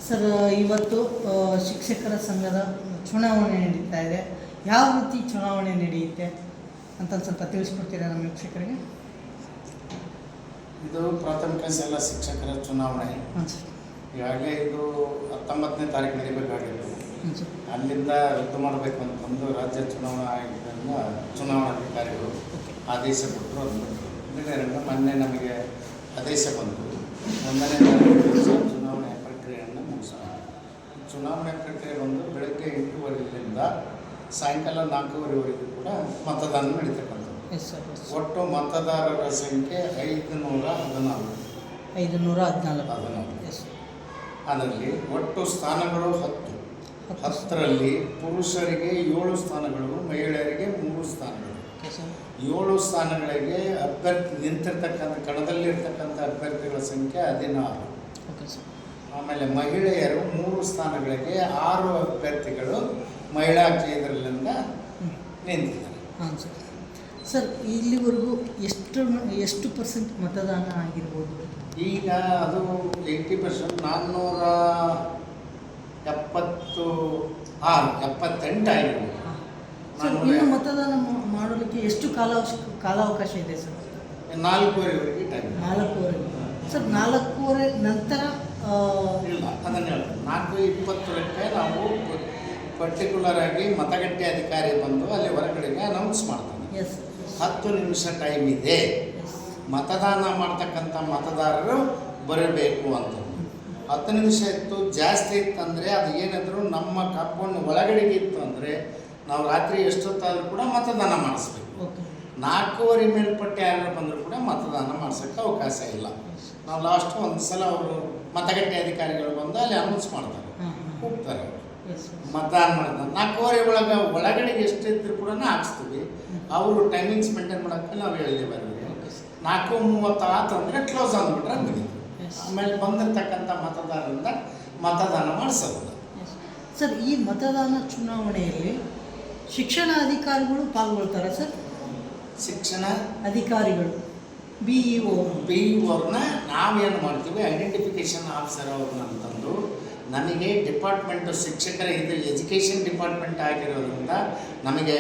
Sir, ಇವತ್ತು ಶಿಕ್ಷಕರ ಸಂಘದ ಚುನಾವಣೆ ನಡೀತಾ ಇದೆ. ಯಾವ ರೀತಿ ಚುನಾವಣೆ ನಡೆಯುತ್ತೆ ಅಂತ ಸ್ವಲ್ಪ ತಿಳಿಸ್ಕೊಡ್ತೀರಾ ನಮ್ಮ ವೀಕ್ಷಕರಿಗೆ? ಇದು ಪ್ರಾಥಮಿಕ ಶಾಲಾ ಶಿಕ್ಷಕರ ಚುನಾವಣೆ. ಈಗಾಗಲೇ ಇದು 19ನೇ ತಾರೀಕು ನಡೀಬೇಕಾಗಿತ್ತು. ಅಲ್ಲಿಂದ ರದ್ದು ಮಾಡಬೇಕು ಅಂತಂದು ರಾಜ್ಯ ಚುನಾವಣಾ ಆಯೋಗದಿಂದ ಚುನಾವಣಾಧಿಕಾರಿಗಳು ಆದೇಶ ಕೊಟ್ಟರು. ಅದರಿಂದ ಮೊನ್ನೆ ನಮಗೆ ಆದೇಶ ಬಂತು. 1ನೇ ತಾರೀಕು ಚುನಾವಣೆ ಪ್ರಕ್ರಿಯೆಯನ್ನು ಮುಗಿಸೋಣ. ಚುನಾವಣೆ ಪ್ರಕ್ರಿಯೆ ಬಂದು ಬೆಳಗ್ಗೆ 8:30ರಿಂದ ಸಾಯಂಕಾಲ 4:30ವರೆಗೂ ಕೂಡ ಮತದಾನ ನಡೀತಕ್ಕಂಥದ್ದು. ಒಟ್ಟು ಮತದಾರರ ಸಂಖ್ಯೆ 514. ಅದರಲ್ಲಿ ಒಟ್ಟು ಸ್ಥಾನಗಳು 10. 10ರಲ್ಲಿ ಪುರುಷರಿಗೆ 7 ಸ್ಥಾನಗಳು, ಮಹಿಳೆಯರಿಗೆ 3 ಸ್ಥಾನಗಳು. 7 ಸ್ಥಾನಗಳಿಗೆ ನಿಂತಿರ್ತಕ್ಕಂಥ ಕಣದಲ್ಲಿರ್ತಕ್ಕಂಥ ಅಭ್ಯರ್ಥಿಗಳ ಸಂಖ್ಯೆ 16. ಆಮೇಲೆ ಮಹಿಳೆಯರು 3 ಸ್ಥಾನಗಳಿಗೆ 6 ಅಭ್ಯರ್ಥಿಗಳು ಮಹಿಳಾ ಕೇಂದ್ರದಿಂದ ನಿಂತಿದ್ದಾರೆ. ಹಾಂ ಸರ್, ಇಲ್ಲಿವರೆಗೂ ಎಷ್ಟು ಪರ್ಸೆಂಟ್ ಮತದಾನ ಆಗಿರ್ಬೋದು? ಈಗ ಅದು 80%, 478 ಆಗಿರ್ಬೋದು. ಇನ್ನು ಮತದಾನ ಮಾಡಲಿಕ್ಕೆ ಎಷ್ಟು ಕಾಲಾವಕಾಶ ಇದೆ ಸರ್? 4:30ವರೆಗೆ ಟೈಮ್. 4:30 ಸರ್, 4:30 ನಂತರ ಇಲ್ಲ, ಅದನ್ನು ಹೇಳೋದು 4:20ಕ್ಕೆ ನಾವು ಪರ್ಟಿಕ್ಯುಲರ್ ಆಗಿ ಮತಗಟ್ಟೆ ಅಧಿಕಾರಿ ಬಂದು ಅಲ್ಲಿ ಹೊರಗಡೆಗೆ ಅನೌನ್ಸ್ ಮಾಡ್ತಾನೆ. 10 ನಿಮಿಷ ಟೈಮ್ ಇದೆ, ಮತದಾನ ಮಾಡ್ತಕ್ಕಂಥ ಮತದಾರರು ಬರಬೇಕು ಅಂತ. 10 ನಿಮಿಷ ಇತ್ತು, ಜಾಸ್ತಿ ಇತ್ತಂದರೆ ಅದು ಏನಾದರೂ ನಮ್ಮ ಕಾಂಪೌಂಡ್ ಒಳಗಡೆಗೆ ಇತ್ತು ಅಂದರೆ ನಾವು ರಾತ್ರಿ ಎಷ್ಟೊತ್ತಾದರೂ ಕೂಡ ಮತದಾನ ಮಾಡಿಸ್ಬೇಕು. 4:30 ಮೇಲ್ಪಟ್ಟು ಯಾರು ಬಂದರೂ ಕೂಡ ಮತದಾನ ಮಾಡಿಸೋಕ್ಕೆ ಅವಕಾಶ ಇಲ್ಲ. ನಾವು ಲಾಸ್ಟ್ ಒಂದು ಸಲ ಅವರು ಮತಗಟ್ಟೆ ಅಧಿಕಾರಿಗಳು ಬಂದು ಅಲ್ಲಿ ಅನೌನ್ಸ್ ಮಾಡ್ತಾರೆ, ಕೂಗ್ತಾರೆ. ಮತದಾನ ಮಾಡಿದ 4:30 ಒಳಗಡೆಗೆ ಎಷ್ಟಿದ್ರು ಕೂಡ ಹಾಕ್ಸ್ತೀವಿ. ಅವರು ಟೈಮಿಂಗ್ಸ್ ಮೇಂಟೈನ್ ಮಾಡೋಕ್ಕೆ ನಾವು ಹೇಳಿದ್ದೇವೆ. 4:30 ಆತಂದರೆ ಕ್ಲೋಸ್ ಅಂದ್ಬಿಟ್ರೆ ಮುಗಿತು. ಆಮೇಲೆ ಬಂದಿರತಕ್ಕಂಥ ಮತದಾರರಿಂದ ಮತದಾನ ಮಾಡಿಸೋದು. ಸರ್, ಈ ಮತದಾನ ಚುನಾವಣೆಯಲ್ಲಿ ಶಿಕ್ಷಣ ಅಧಿಕಾರಿಗಳು ಪಾಲ್ಗೊಳ್ತಾರೆ ಸರ್? ಶಿಕ್ಷಣ ಅಧಿಕಾರಿಗಳು BEOವ್ರನ್ನ ನಾವೇನು ಮಾಡ್ತೀವಿ, ಐಡೆಂಟಿಫಿಕೇಷನ್ ಆಫೀಸರ್ ಅವ್ರನ್ನ ಅಂತಂದು ನಮಗೆ ಡಿಪಾರ್ಟ್ಮೆಂಟು ಶಿಕ್ಷಕರ ಇದು ಎಜುಕೇಷನ್ ಡಿಪಾರ್ಟ್ಮೆಂಟ್ ಆಗಿರೋದ್ರಿಂದ ನಮಗೆ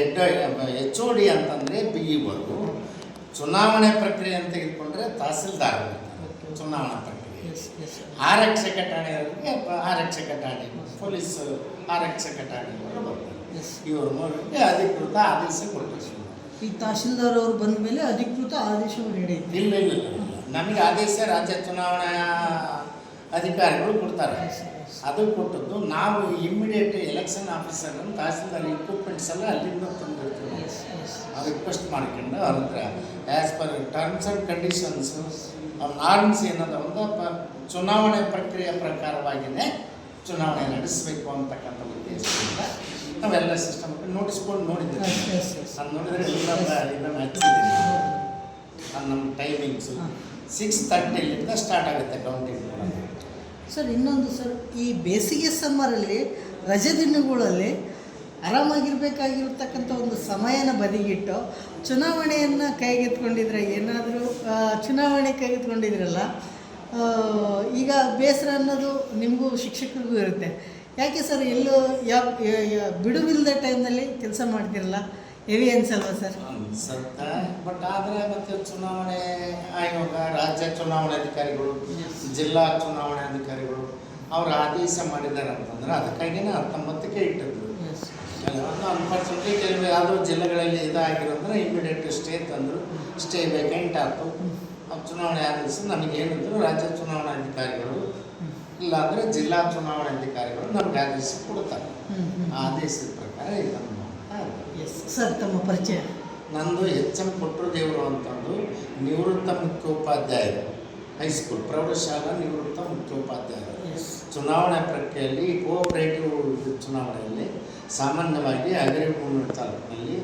HOD ಅಂತಂದರೆ BEOರು. ಚುನಾವಣೆ ಪ್ರಕ್ರಿಯೆ ಅಂತ ತೆಗೆದುಕೊಂಡ್ರೆ ತಹಸೀಲ್ದಾರ್ ಚುನಾವಣಾ ಪ್ರಕ್ರಿಯೆ. ಆರಕ್ಷಕ ಠಾಣೆಯವರಿಗೆ ಆರಕ್ಷಕ ಠಾಣೆ, ಪೊಲೀಸ್ ಆರಕ್ಷಕ ಠಾಣೆಯವರು ಬರ್ತಾರೆ. ಇವರು ನೋಡಿದ್ರೆ ಅಧಿಕೃತ ಆದೇಶ ಕೊಡ್ತಾರೆ. ಈ ತಹಶೀಲ್ದಾರ್ ಅವರು ಬಂದ ಮೇಲೆ ಅಧಿಕೃತ ಆದೇಶ ನೀಡಿದೆ? ಇಲ್ಲ, ನಮಗೆ ಆದೇಶ ರಾಜ್ಯ ಚುನಾವಣಾ ಅಧಿಕಾರಿಗಳು ಕೊಡ್ತಾರೆ. ಅದು ಕೊಟ್ಟದ್ದು ನಾವು immediate election officer tahsildar equipments ಎಲ್ಲ ಅಲ್ಲಿಂದ ತಂದಿರ್ತೀವಿ. ಅದು ರಿಕ್ವೆಸ್ಟ್ ಮಾಡ್ಕೊಂಡು ಅವ್ರ ಹತ್ರ as per terms and conditions norms ಏನದ ಒಂದು ಚುನಾವಣೆ ಪ್ರಕ್ರಿಯೆ ಪ್ರಕಾರವಾಗಿಯೇ ಚುನಾವಣೆ ನಡೆಸಬೇಕು ಅಂತಕ್ಕಂಥ ಉದ್ದೇಶದಿಂದ ನಾವೆಲ್ಲ ಸಿಸ್ಟಮ್ ನೋಟಿಸ್ಕೊಂಡು ನೋಡಿದ್ದೀವಿ. ಅದು ನೋಡಿದರೆ ಇದನ್ನು ಹಚ್ಚಿದ್ದೀನಿ. ನಮ್ಮ ಟೈಮಿಂಗ್ಸು 6:30ಲಿಂದ ಸ್ಟಾರ್ಟ್ ಆಗುತ್ತೆ ಕೌಂಟಿಂಗ್. ಸರ್, ಇನ್ನೊಂದು ಸರ್, ಈ ಬೇಸಿಗೆ ಸಮ್ಮರಲ್ಲಿ ರಜೆ ದಿನಗಳಲ್ಲಿ ಆರಾಮಾಗಿರ್ಬೇಕಾಗಿರ್ತಕ್ಕಂಥ ಒಂದು ಸಮಯನ ಬದಿಗಿಟ್ಟು ಚುನಾವಣೆಯನ್ನು ಕೈಗೆತ್ಕೊಂಡಿದ್ರೆ, ಏನಾದರೂ ಚುನಾವಣೆ ಕೈಗೆತ್ಕೊಂಡಿದ್ರಲ್ಲ, ಈಗ ಬೇಸರ ಅನ್ನೋದು ನಿಮಗೂ ಶಿಕ್ಷಕರಿಗೂ ಇರುತ್ತೆ. ಯಾಕೆ ಸರ್, ಎಲ್ಲೋ ಬಿಡುವಿಲ್ಲದ ಟೈಮ್ನಲ್ಲಿ ಕೆಲಸ ಮಾಡ್ತಿರಲ್ಲ, ಹೆವಿ ಅನ್ಸಲ್ವಾ ಸರ್? ಅನ್ಸುತ್ತೆ, ಬಟ್ ಆದರೆ ಮತ್ತು ಚುನಾವಣೆ ಆಯೋಗ, ರಾಜ್ಯ ಚುನಾವಣಾಧಿಕಾರಿಗಳು, ಜಿಲ್ಲಾ ಚುನಾವಣಾಧಿಕಾರಿಗಳು ಅವರು ಆದೇಶ ಮಾಡಿದ್ದಾರೆ ಅಂತಂದ್ರೆ ಅದಕ್ಕಾಗಿಯೇ 19ಕ್ಕೆ ಇಟ್ಟಿದ್ರು. ಅನ್ಫಾರ್ಚುನೇಟ್ಲಿ ಕೆಲವು ಯಾವುದೋ ಜಿಲ್ಲೆಗಳಲ್ಲಿ ಇದಾಗಿರೋದ್ರೆ ಇಮಿಡಿಯೇಟ್ ಸ್ಟೇ ತಂದರು, ಸ್ಟೇ ವೇಕೆಂಟ್ ಆಯಿತು. ಚುನಾವಣೆ ಆದೇಶ ನಮಗೇನಿದ್ರು ರಾಜ್ಯ ಚುನಾವಣಾಧಿಕಾರಿಗಳು ಇಲ್ಲಾಂದರೆ ಜಿಲ್ಲಾ ಚುನಾವಣಾಧಿಕಾರಿಗಳು ನಮಗೆ ಆದೇಶ ಕೊಡ್ತಾರೆ. ಆ ಆದೇಶದ ಪ್ರಕಾರ ಇದನ್ನು ಸರ್, ತಮ್ಮ ಪರಿಚಯ? ನಂದು HM ಕೊಟ್ರದೇವರು ಅಂತಂದು ನಿವೃತ್ತ ಮುಖ್ಯೋಪಾಧ್ಯಾಯರು, ಹೈಸ್ಕೂಲ್ ಪ್ರೌಢಶಾಲಾ ನಿವೃತ್ತ ಮುಖ್ಯೋಪಾಧ್ಯಾಯರು. ಚುನಾವಣಾ ಪ್ರಕ್ರಿಯೆಯಲ್ಲಿ ಕೋಆಪರೇಟಿವ್ ಚುನಾವಣೆಯಲ್ಲಿ ಸಾಮಾನ್ಯವಾಗಿ ಅಗ್ರಿಕಲ್ಚರ್ ತಾಲೂಕಿನಲ್ಲಿ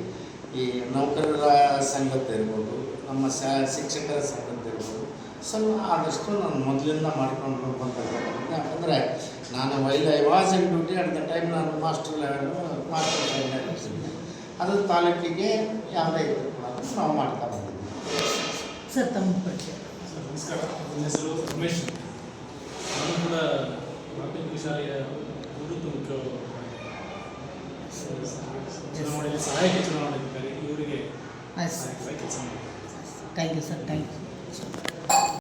ಈ ನೌಕರರ ಸಂಘದ್ದಿರ್ಬೋದು, ನಮ್ಮ ಶಿಕ್ಷಕರ ಸಂಘದ್ದಿರ್ಬೋದು, ಸ್ವಲ್ಪ ಆದಷ್ಟು ನಾನು ಮೊದಲಿಂದ ಮಾಡ್ಕೊಂಡು ಬಂದಿರ್ಬೇಕು. ಯಾಕಂದರೆ ನಾನು while I was in duty at the time ನಾನು ಮಾಸ್ಟರ್ ಟ್ರೈನರ್ ಇರ್ತೀನಿ. ಅದು ತಾಲೂಕಿಗೆ ಯಾವುದೇ ಇದ್ದರೂ ಕೂಡ ನಾವು ಮಾಡ್ತಾ ಬಂದಿದ್ದೀವಿ. ಸರ್, ತಮ್ಮ ಪರಿಚಯ? ನಮಸ್ಕಾರ, ನನ್ನ ಹೆಸರು ರಮೇಶ್. ನಾನು ಕೂಡ ಪ್ರಾಥಮಿಕ ಶಾಲೆಯ ಗುರುತು ಮುಖ್ಯವಾಗಿದೆ. ಚುನಾವಣೆಯಲ್ಲಿ ಸಹಾಯಕ ಚುನಾವಣಾಧಿಕಾರಿ ಇವರಿಗೆ ಆಯ್ತು ಸರ್. ಕೆಲಸ ಮಾಡಿ. Thank you sir, thank you.